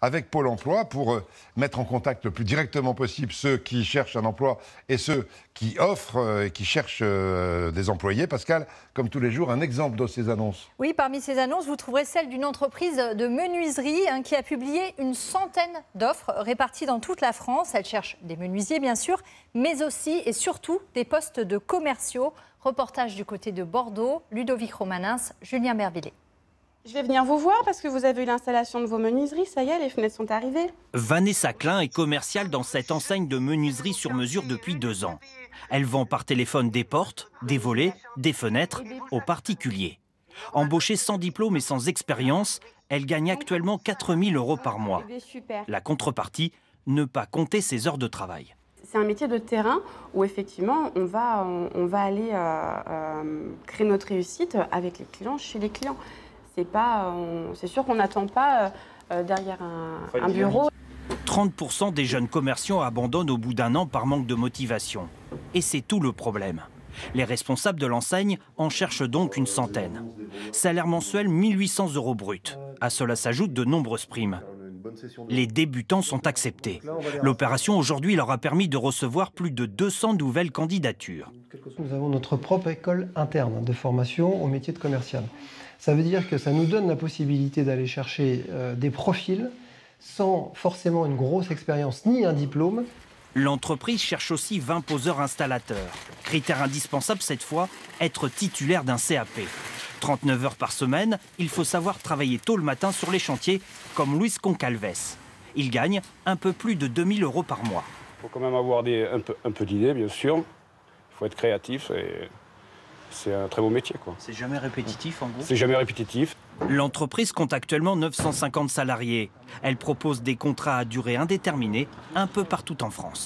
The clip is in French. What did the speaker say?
avec Pôle emploi pour mettre en contact le plus directement possible ceux qui cherchent un emploi et ceux qui offrent et qui cherchent des employés. Pascal, comme tous les jours, un exemple de ces annonces. Oui, parmi ces annonces, vous trouverez celle d'une entreprise de menuiserie qui a publié une centaine d'offres réparties dans toute la France. Elle cherche des menuisiers, bien sûr, mais aussi et surtout des postes de commerciaux. Reportage du côté de Bordeaux, Ludovic Romanens, Julien Mervillet. Je vais venir vous voir parce que vous avez eu l'installation de vos menuiseries. Ça y est, les fenêtres sont arrivées. Vanessa Klein est commerciale dans cette enseigne de menuiserie sur mesure depuis 2 ans. Elle vend par téléphone des portes, des volets, des fenêtres aux particuliers. Embauchée sans diplôme et sans expérience, elle gagne actuellement 4 000 € par mois. La contrepartie, ne pas compter ses heures de travail. C'est un métier de terrain où effectivement on va aller créer notre réussite avec les clients, chez les clients. C'est sûr qu'on n'attend pas derrière un bureau. 30% des jeunes commerciants abandonnent au bout d'1 an par manque de motivation. Et c'est tout le problème. Les responsables de l'enseigne en cherchent donc une centaine. Salaire mensuel 1 800 € brut. À cela s'ajoutent de nombreuses primes. Les débutants sont acceptés. L'opération aujourd'hui leur a permis de recevoir plus de 200 nouvelles candidatures. Nous avons notre propre école interne de formation au métier de commercial. Ça veut dire que ça nous donne la possibilité d'aller chercher des profils sans forcément une grosse expérience ni un diplôme. L'entreprise cherche aussi 20 poseurs installateurs. Critère indispensable cette fois, être titulaire d'un CAP. 39 heures par semaine, il faut savoir travailler tôt le matin sur les chantiers, comme Luis Concalves. Il gagne un peu plus de 2 000 € par mois. Il faut quand même avoir un peu d'idées, bien sûr. Il faut être créatif et c'est un très beau métier, quoi. C'est jamais répétitif en gros? C'est jamais répétitif. L'entreprise compte actuellement 950 salariés. Elle propose des contrats à durée indéterminée un peu partout en France.